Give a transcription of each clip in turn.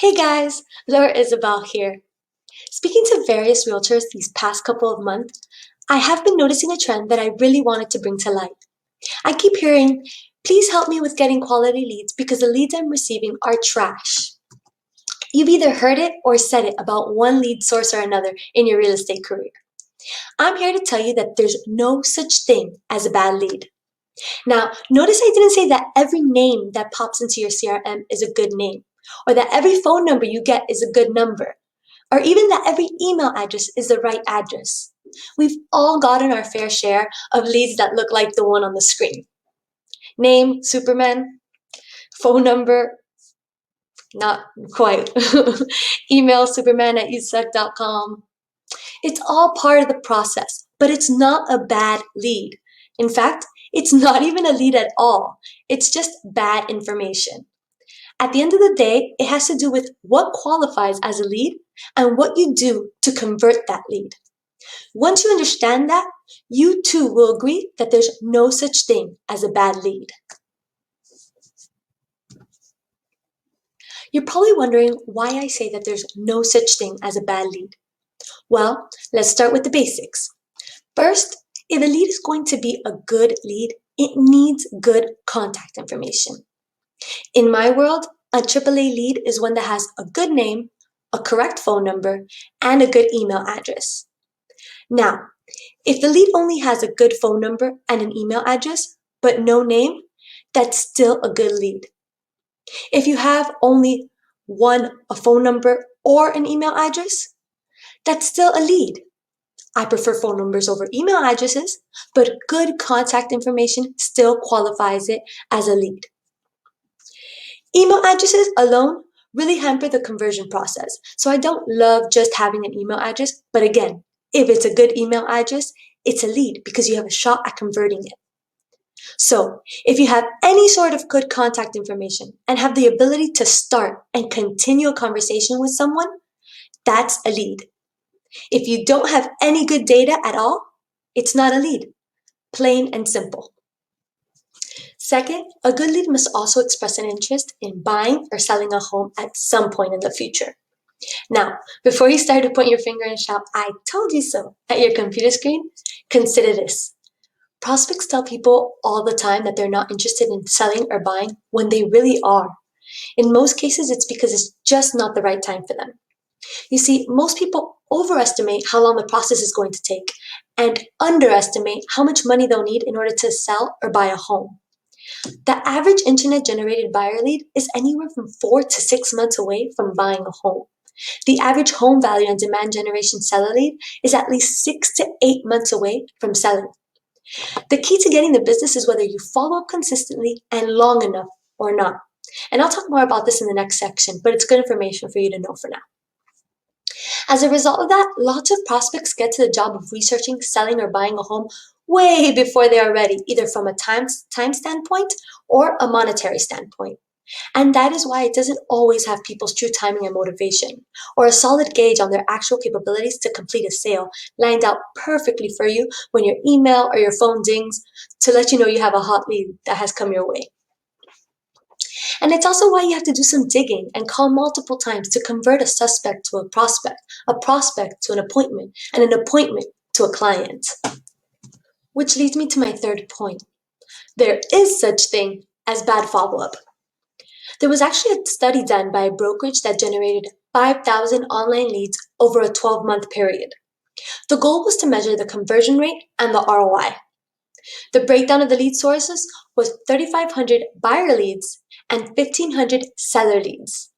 Hey guys, Laura Isabel here. Speaking to various realtors these past couple of months, I have been noticing a trend that I really wanted to bring to light. I keep hearing, please help me with getting quality leads because the leads I'm receiving are trash. You've either heard it or said it about one lead source or another in your real estate career. I'm here to tell you that there's no such thing as a bad lead. Now, notice I didn't say that every name that pops into your CRM is a good name, or that every phone number you get is a good number, or even that every email address is the right address. We've all gotten our fair share of leads that look like the one on the screen. Name, Superman. Phone number, not quite. Email, superman@𝘧𝘢𝑒.com. It's all part of the process, but it's not a bad lead. In fact, it's not even a lead at all. It's just bad information. At the end of the day, it has to do with what qualifies as a lead and what you do to convert that lead. Once you understand that, you too will agree that there's no such thing as a bad lead. You're probably wondering why I say that there's no such thing as a bad lead. Well, let's start with the basics. First, if a lead is going to be a good lead, it needs good contact information. In my world, a AAA lead is one that has a good name, a correct phone number, and a good email address. Now, if the lead only has a good phone number and an email address, but no name, that's still a good lead. If you have only a phone number or an email address, that's still a lead. I prefer phone numbers over email addresses, but good contact information still qualifies it as a lead. Email addresses alone really hamper the conversion process, so I don't love just having an email address, but again, if it's a good email address, it's a lead because you have a shot at converting it. So, if you have any sort of good contact information and have the ability to start and continue a conversation with someone, that's a lead. If you don't have any good data at all, it's not a lead. Plain and simple. Second, a good lead must also express an interest in buying or selling a home at some point in the future. Now, before you start to point your finger and shout, "I told you so," at your computer screen, consider this. Prospects tell people all the time that they're not interested in selling or buying when they really are. In most cases, it's because it's just not the right time for them. You see, most people overestimate how long the process is going to take and underestimate how much money they'll need in order to sell or buy a home. The average internet-generated buyer lead is anywhere from 4 to 6 months away from buying a home. The average home value and demand generation seller lead is at least 6 to 8 months away from selling. The key to getting the business is whether you follow up consistently and long enough or not. And I'll talk more about this in the next section, but it's good information for you to know for now. As a result of that, lots of prospects get to the job of researching, selling, or buying a home way before they are ready, either from a time standpoint or a monetary standpoint. And that is why it doesn't always have people's true timing and motivation, or a solid gauge on their actual capabilities to complete a sale lined out perfectly for you when your email or your phone dings to let you know you have a hot lead that has come your way. And it's also why you have to do some digging and call multiple times to convert a suspect to a prospect to an appointment, and an appointment to a client. Which leads me to my third point. There is such thing as bad follow-up. There was actually a study done by a brokerage that generated 5,000 online leads over a 12-month period. The goal was to measure the conversion rate and the ROI. The breakdown of the lead sources was 3,500 buyer leads and 1,500 seller leads.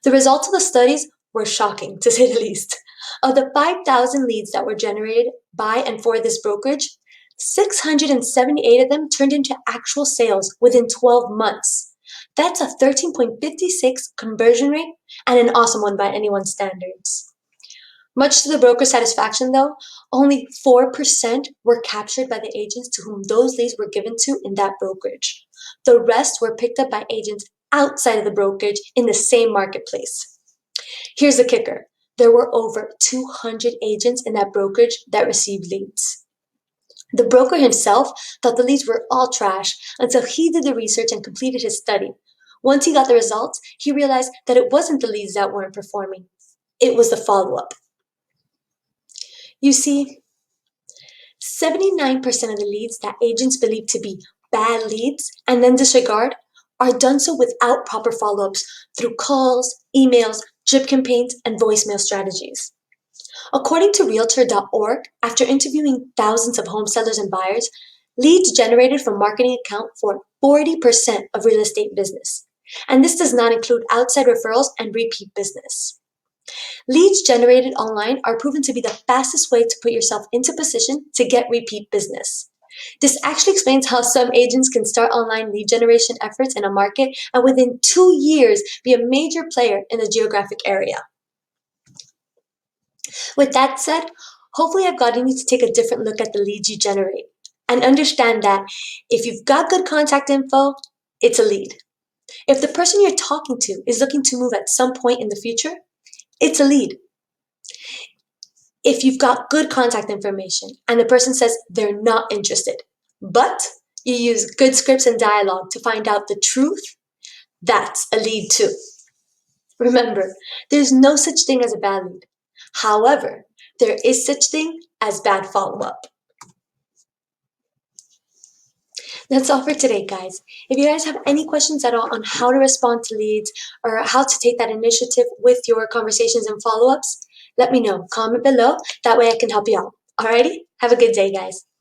The results of the studies were shocking, to say the least. Of the 5,000 leads that were generated by and for this brokerage, 678 of them turned into actual sales within 12 months. That's a 13.56 conversion rate and an awesome one by anyone's standards. Much to the broker's satisfaction, though, only 4% were captured by the agents to whom those leads were given to in that brokerage. The rest were picked up by agents outside of the brokerage in the same marketplace. Here's the kicker. There were over 200 agents in that brokerage that received leads. The broker himself thought the leads were all trash until he did the research and completed his study, Once he got the results, he realized that it wasn't the leads that weren't performing. It was the follow-up. You see, 79% of the leads that agents believe to be bad leads and then disregard are done so without proper follow-ups through calls, emails, drip campaigns, and voicemail strategies. According to Realtor.org, after interviewing thousands of home sellers and buyers, leads generated from marketing account for 40% of real estate business. And this does not include outside referrals and repeat business. Leads generated online are proven to be the fastest way to put yourself into position to get repeat business. This actually explains how some agents can start online lead generation efforts in a market and within 2 years be a major player in the geographic area. With that said, hopefully I've gotten you to take a different look at the leads you generate and understand that if you've got good contact info, it's a lead. If the person you're talking to is looking to move at some point in the future, it's a lead. If you've got good contact information and the person says they're not interested, but you use good scripts and dialogue to find out the truth, that's a lead too. Remember, there's no such thing as a bad lead. However, there is such thing as bad follow-up. That's all for today, guys. If you guys have any questions at all on how to respond to leads or how to take that initiative with your conversations and follow-ups, let me know. Comment below. That way I can help you out. Alrighty? Have a good day, guys.